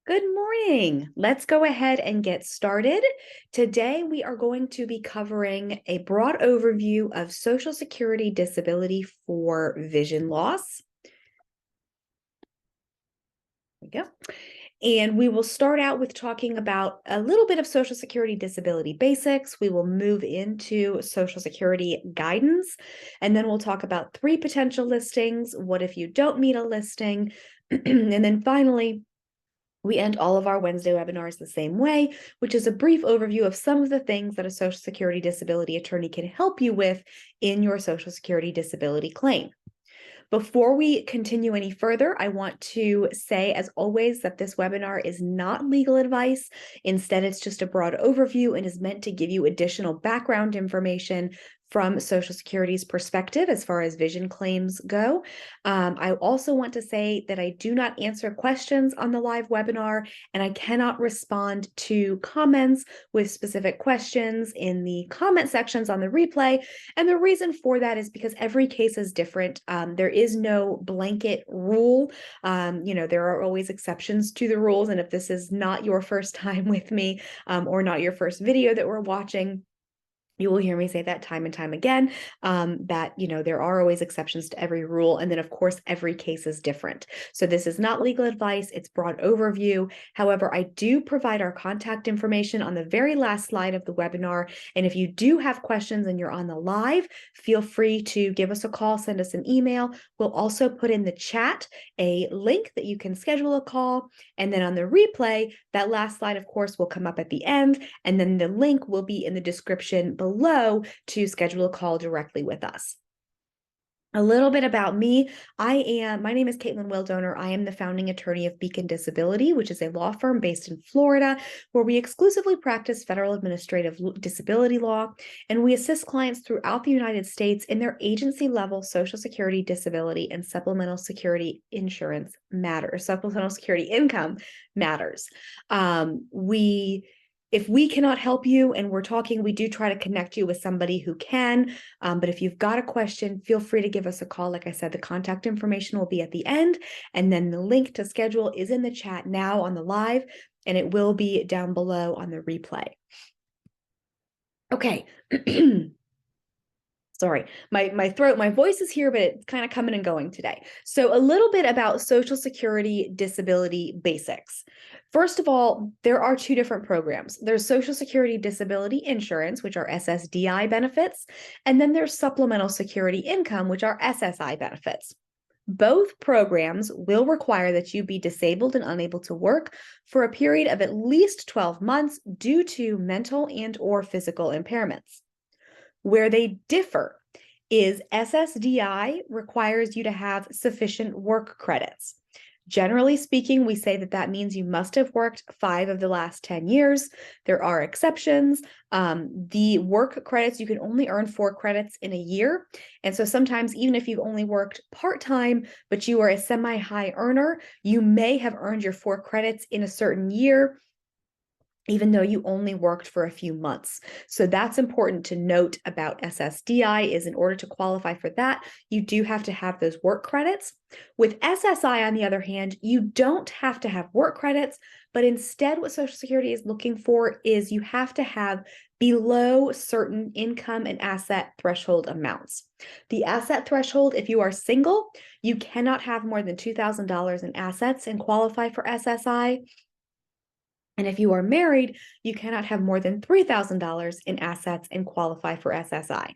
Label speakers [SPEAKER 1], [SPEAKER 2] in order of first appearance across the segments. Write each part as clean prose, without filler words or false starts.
[SPEAKER 1] Good morning. Let's go ahead and get started. Today, we are going to be covering a broad overview of Social Security disability for vision loss. There we go. And we will start out with talking about a little bit of Social Security disability basics. We will move into Social Security guidance, and then we'll talk about 3 potential listings. What if you don't meet a listing? And then finally, we end all of our Wednesday webinars the same way, which is a brief overview of some of the things that a Social Security disability attorney can help you with in your Social Security disability claim. Before we continue any further, I want to say, as always, that this webinar is not legal advice. Instead, it's just a broad overview and is meant to give you additional background information from Social Security's perspective as far as vision claims go. I also want to say that I do not answer questions on the live webinar, and I cannot respond to comments with specific questions in the comment sections on the replay. And the reason for that is because every case is different. There is no blanket rule. There are always exceptions to the rules. And if this is not your first time with me or not your first video that we're watching, you will hear me say that time and time again, that, there are always exceptions to every rule. And then, of course, every case is different. So this is not legal advice. It's broad overview. However, I do provide our contact information on the very last slide of the webinar. And if you do have questions and you're on the live, feel free to give us a call, send us an email. We'll also put in the chat a link that you can schedule a call. And then on the replay, that last slide, of course, will come up at the end. And then the link will be in the description below to schedule a call directly with us. A little bit about me. My name is Kaitlin Wildoner. I am the founding attorney of Beacon Disability, which is a law firm based in Florida, where we exclusively practice federal administrative disability law, and we assist clients throughout the United States in their agency level Social Security disability and supplemental security insurance matters. Supplemental security income matters. If we cannot help you and we're talking, we do try to connect you with somebody who can. But if you've got a question, feel free to give us a call. Like I said, the contact information will be at the end. And then the link to schedule is in the chat now on the live, and it will be down below on the replay. Okay. Sorry, my voice is here, but it's kind of coming and going today. So a little bit about Social Security disability basics. First of all, there are 2 different programs. There's Social Security Disability Insurance, which are SSDI benefits, and then there's Supplemental Security Income, which are SSI benefits. Both programs will require that you be disabled and unable to work for a period of at least 12 months due to mental and/or physical impairments. Where they differ is SSDI requires you to have sufficient work credits. Generally speaking, we say that means you must have worked 5 of the last 10 years. There are exceptions. The work credits, you can only earn 4 credits in a year. And so sometimes, even if you've only worked part-time, but you are a semi-high earner, you may have earned your 4 credits in a certain year, even though you only worked for a few months. So that's important to note about SSDI, is in order to qualify for that, you do have to have those work credits. With SSI, on the other hand, you don't have to have work credits, but instead what Social Security is looking for is you have to have below certain income and asset threshold amounts. The asset threshold, if you are single, you cannot have more than $2,000 in assets and qualify for SSI. And if you are married, you cannot have more than $3,000 in assets and qualify for SSI.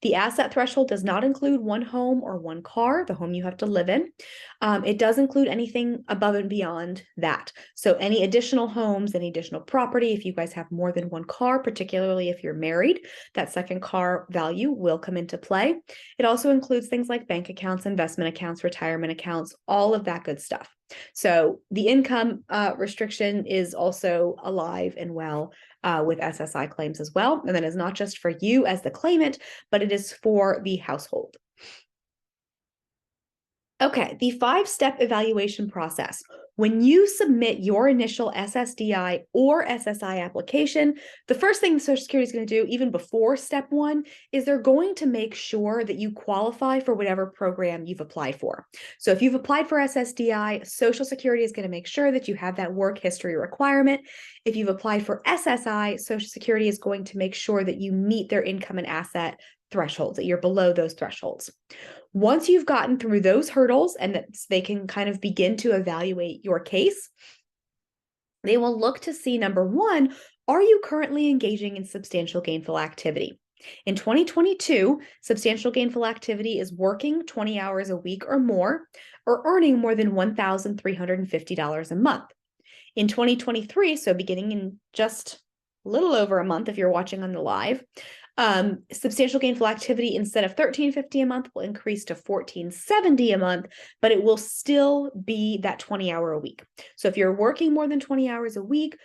[SPEAKER 1] The asset threshold does not include 1 home or 1 car, the home you have to live in. It does include anything above and beyond that. So any additional homes, any additional property, if you guys have more than 1 car, particularly if you're married, that second car value will come into play. It also includes things like bank accounts, investment accounts, retirement accounts, all of that good stuff. So the income restriction is also alive and well with SSI claims as well. And that is not just for you as the claimant, but it is for the household. Okay, the 5-step evaluation process. When you submit your initial SSDI or SSI application, the first thing Social Security is going to do, even before step one, is they're going to make sure that you qualify for whatever program you've applied for. So if you've applied for SSDI, Social Security is going to make sure that you have that work history requirement. If you've applied for SSI, Social Security is going to make sure that you meet their income and asset thresholds, that you're below those thresholds. Once you've gotten through those hurdles and that they can kind of begin to evaluate your case, they will look to see, number one, are you currently engaging in substantial gainful activity? In 2022, substantial gainful activity is working 20 hours a week or more, or earning more than $1,350 a month. In 2023, so beginning in just a little over a month if you're watching on the live, substantial gainful activity instead of $1,350 a month will increase to $1,470 a month, but it will still be that 20-hour a week. So if you're working more than 20 hours a week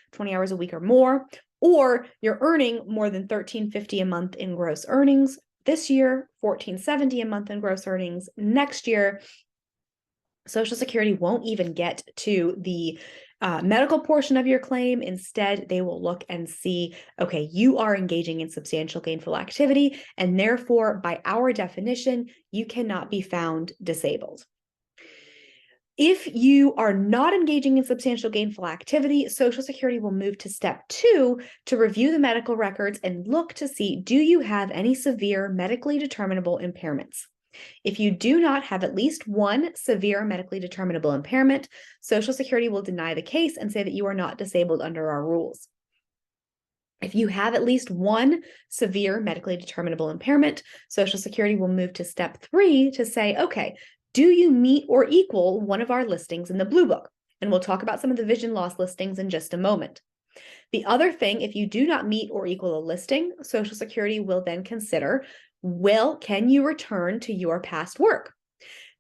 [SPEAKER 1] or more, or you're earning more than $1,350 a month in gross earnings this year, $1,470 a month in gross earnings next year, Social Security won't even get to the medical portion of your claim. Instead, they will look and see, okay, you are engaging in substantial gainful activity, and therefore, by our definition, you cannot be found disabled. If you are not engaging in substantial gainful activity, Social Security will move to step two to review the medical records and look to see, do you have any severe medically determinable impairments? If you do not have at least one severe medically determinable impairment, Social Security will deny the case and say that you are not disabled under our rules. If you have at least one severe medically determinable impairment, Social Security will move to step three to say, okay, do you meet or equal one of our listings in the Blue Book? And we'll talk about some of the vision loss listings in just a moment. The other thing, if you do not meet or equal a listing, Social Security will then consider, can you return to your past work?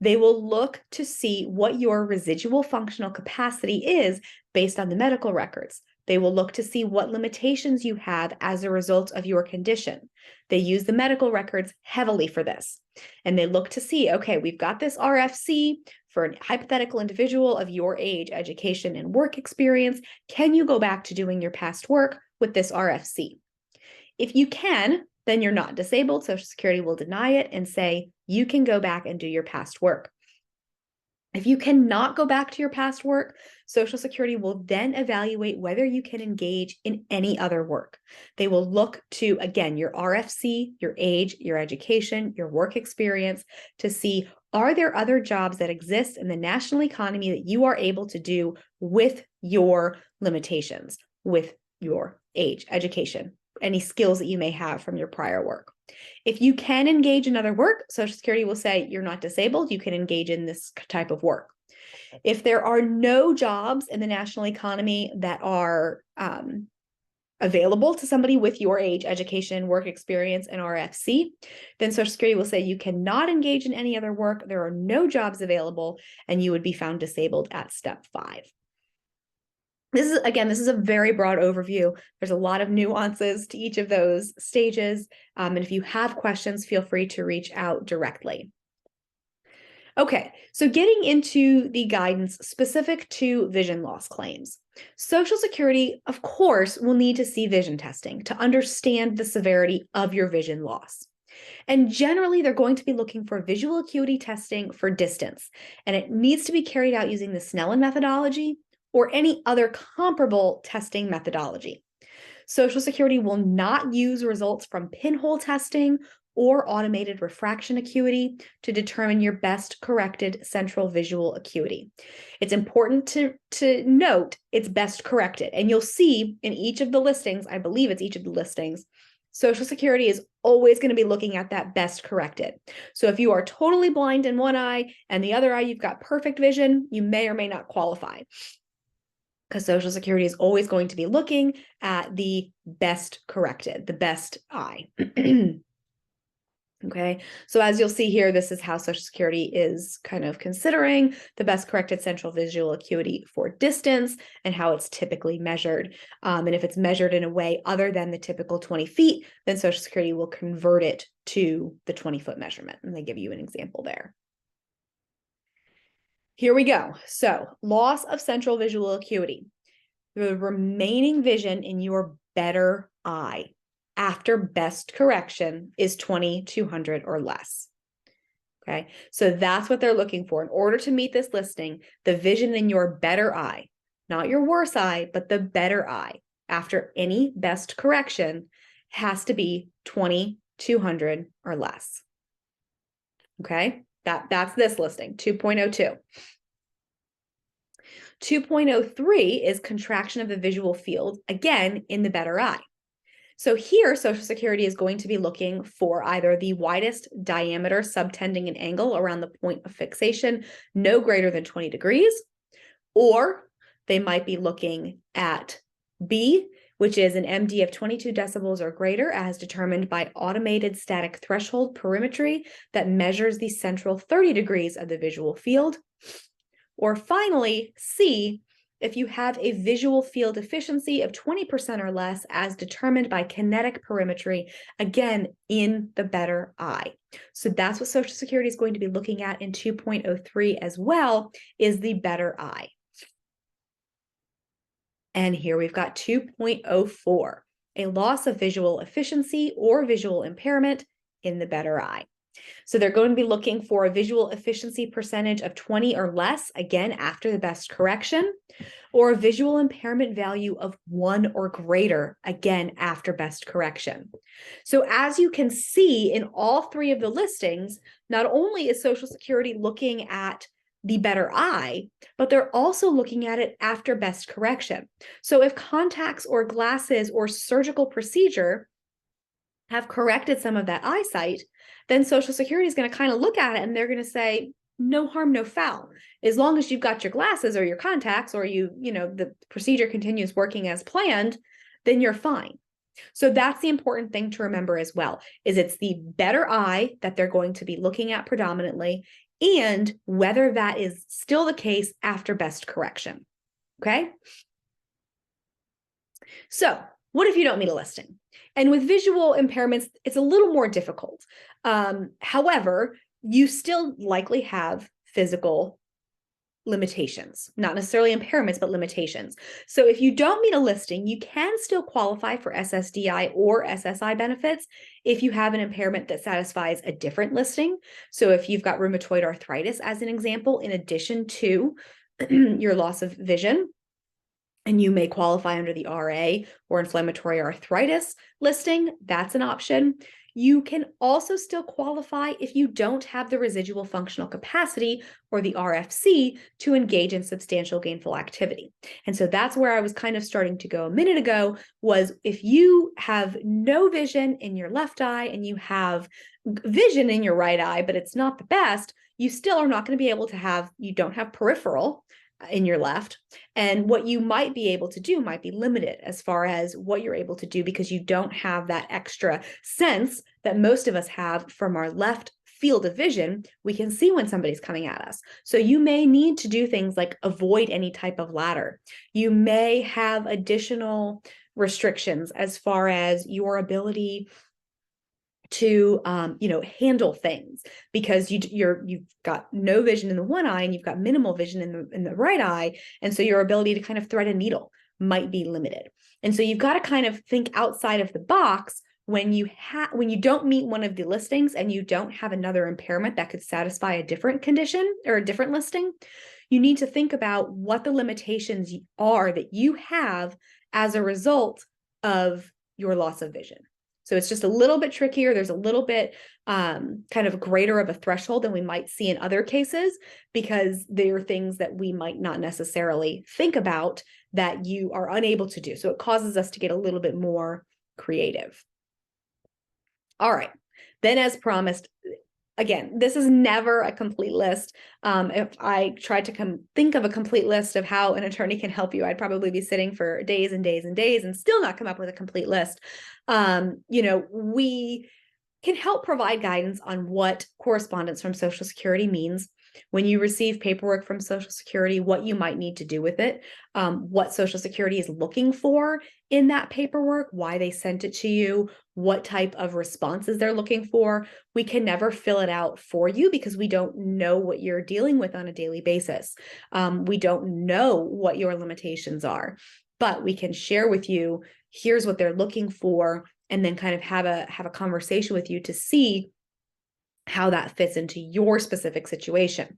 [SPEAKER 1] They will look to see what your residual functional capacity is based on the medical records. They will look to see what limitations you have as a result of your condition. They use the medical records heavily for this. And they look to see, okay, we've got this RFC for a hypothetical individual of your age, education, and work experience. Can you go back to doing your past work with this RFC? If you can, then you're not disabled. Social Security will deny it and say, you can go back and do your past work. If you cannot go back to your past work, Social Security will then evaluate whether you can engage in any other work. They will look to, again, your RFC, your age, your education, your work experience to see, are there other jobs that exist in the national economy that you are able to do with your limitations, with your age, education, any skills that you may have from your prior work. If you can engage in other work, Social Security will say you're not disabled, you can engage in this type of work. If there are no jobs in the national economy that are available to somebody with your age, education, work experience, and RFC, then Social Security will say you cannot engage in any other work, there are no jobs available, and you would be found disabled at step 5. This is a very broad overview. There's a lot of nuances to each of those stages. And if you have questions, feel free to reach out directly. Okay, so getting into the guidance specific to vision loss claims. Social Security, of course, will need to see vision testing to understand the severity of your vision loss. And generally, they're going to be looking for visual acuity testing for distance, and it needs to be carried out using the Snellen methodology or any other comparable testing methodology. Social Security will not use results from pinhole testing or automated refraction acuity to determine your best corrected central visual acuity. It's important to note it's best corrected, and you'll see in each of the listings, I believe it's each of the listings, Social Security is always going to be looking at that best corrected. So if you are totally blind in one eye and the other eye you've got perfect vision, you may or may not qualify, because Social Security is always going to be looking at the best corrected, the best eye. Okay, so as you'll see here, this is how Social Security is kind of considering the best corrected central visual acuity for distance and how it's typically measured. And if it's measured in a way other than the typical 20 feet, then Social Security will convert it to the 20-foot measurement. And they give you an example there. Here we go. So loss of central visual acuity. The remaining vision in your better eye after best correction is 20/200 or less. Okay, so that's what they're looking for. In order to meet this listing, the vision in your better eye, not your worse eye, but the better eye after any best correction has to be 20/200 or less. Okay, that's this listing, 2.02. 2.03 is contraction of the visual field, again, in the better eye. So here, Social Security is going to be looking for either the widest diameter subtending an angle around the point of fixation, no greater than 20 degrees, or they might be looking at B, which is an MD of 22 decibels or greater as determined by automated static threshold perimetry that measures the central 30 degrees of the visual field. Or finally, C, if you have a visual field efficiency of 20% or less as determined by kinetic perimetry, again, in the better eye. So that's what Social Security is going to be looking at in 2.03 as well, is the better eye. And here we've got 2.04, a loss of visual efficiency or visual impairment in the better eye. So they're going to be looking for a visual efficiency percentage of 20 or less, again, after the best correction, or a visual impairment value of 1 or greater, again, after best correction. So as you can see in all three of the listings, not only is Social Security looking at the better eye, but they're also looking at it after best correction. So if contacts or glasses or surgical procedure have corrected some of that eyesight, then Social Security is going to kind of look at it and they're going to say, no harm, no foul. As long as you've got your glasses or your contacts or the procedure continues working as planned, then you're fine. So that's the important thing to remember as well, is it's the better eye that they're going to be looking at predominantly, and whether that is still the case after best correction. Okay? So what if you don't meet a listing? And with visual impairments, it's a little more difficult. However, you still likely have physical limitations, not necessarily impairments, but limitations. So if you don't meet a listing, you can still qualify for SSDI or SSI benefits if you have an impairment that satisfies a different listing. So if you've got rheumatoid arthritis, as an example, in addition to your loss of vision, and you may qualify under the RA or inflammatory arthritis listing, that's an option. You can also still qualify if you don't have the residual functional capacity or the RFC to engage in substantial gainful activity. And so that's where I was kind of starting to go a minute ago, was if you have no vision in your left eye and you have vision in your right eye, but it's not the best, you still are not going to be able to have, you don't have peripheral in your left, and what you might be able to do might be limited as far as what you're able to do, because you don't have that extra sense that most of us have from our left field of vision. We can see when somebody's coming at us. So you may need to do things like avoid any type of ladder. You may have additional restrictions as far as your ability to handle things, because you've got no vision in the one eye and you've got minimal vision in the right eye, and so your ability to kind of thread a needle might be limited. And so you've got to kind of think outside of the box when you don't meet one of the listings and you don't have another impairment that could satisfy a different condition or a different listing. You need to think about what the limitations are that you have as a result of your loss of vision. So it's just a little bit trickier. There's a little bit kind of greater of a threshold than we might see in other cases, because there are things that we might not necessarily think about that you are unable to do. So it causes us to get a little bit more creative. All right. Then, as promised, again, this is never a complete list. If I tried to think of a complete list of how an attorney can help you, I'd probably be sitting for days and days and days and still not come up with a complete list. We can help provide guidance on what correspondence from Social Security means. when you receive paperwork from Social Security, what you might need to do with it, what Social Security is looking for in that paperwork, why they sent it to you, what type of responses they're looking for. We can never fill it out for you because we don't know what you're dealing with on a daily basis. We don't know what your limitations are, but we can share with you, here's what they're looking for, and then kind of have a conversation with you to see how that fits into your specific situation.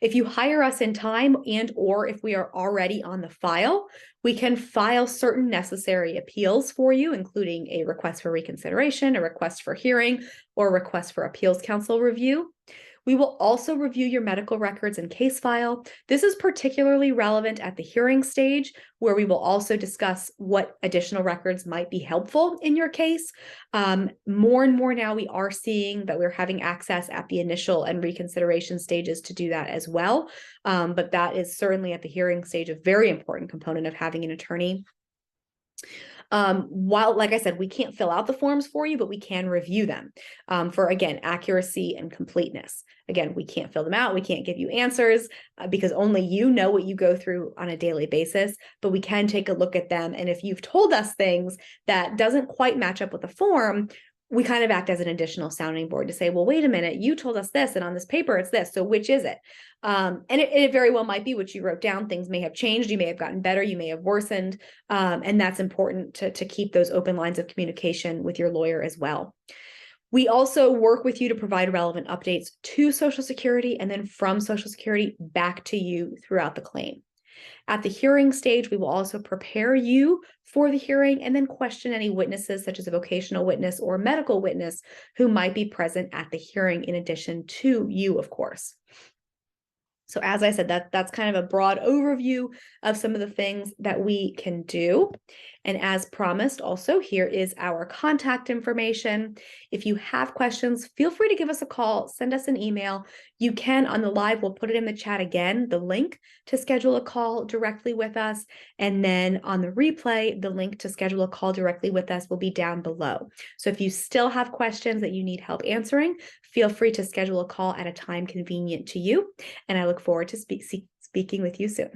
[SPEAKER 1] If you hire us in time and or if we are already on the file, we can file certain necessary appeals for you, including a request for reconsideration, a request for hearing, or a request for appeals counsel review. We will also review your medical records and case file. This is particularly relevant at the hearing stage, where we will also discuss what additional records might be helpful in your case. More and more now we are seeing that we're having access at the initial and reconsideration stages to do that as well. But that is certainly at the hearing stage a very important component of having an attorney. While, like I said, we can't fill out the forms for you, but we can review them for, again, accuracy and completeness. Again, we can't fill them out. We can't give you answers because only you know what you go through on a daily basis, but we can take a look at them. And if you've told us things that doesn't quite match up with the form, we kind of act as an additional sounding board to say, well, wait a minute, you told us this, and on this paper, it's this. So which is it? And it very well might be what you wrote down. Things may have changed. You may have gotten better. You may have worsened. And that's important to keep those open lines of communication with your lawyer as well. We also work with you to provide relevant updates to Social Security and then from Social Security back to you throughout the claim. At the hearing stage, we will also prepare you for the hearing and then question any witnesses, such as a vocational witness or medical witness, who might be present at the hearing in addition to you, of course. So as I said, that's kind of a broad overview of some of the things that we can do. And as promised, also, here is our contact information. If you have questions, feel free to give us a call, send us an email. You can on the live, we'll put it in the chat again, the link to schedule a call directly with us. And then on the replay, the link to schedule a call directly with us will be down below. So if you still have questions that you need help answering, feel free to schedule a call at a time convenient to you. And I look forward to speaking with you soon.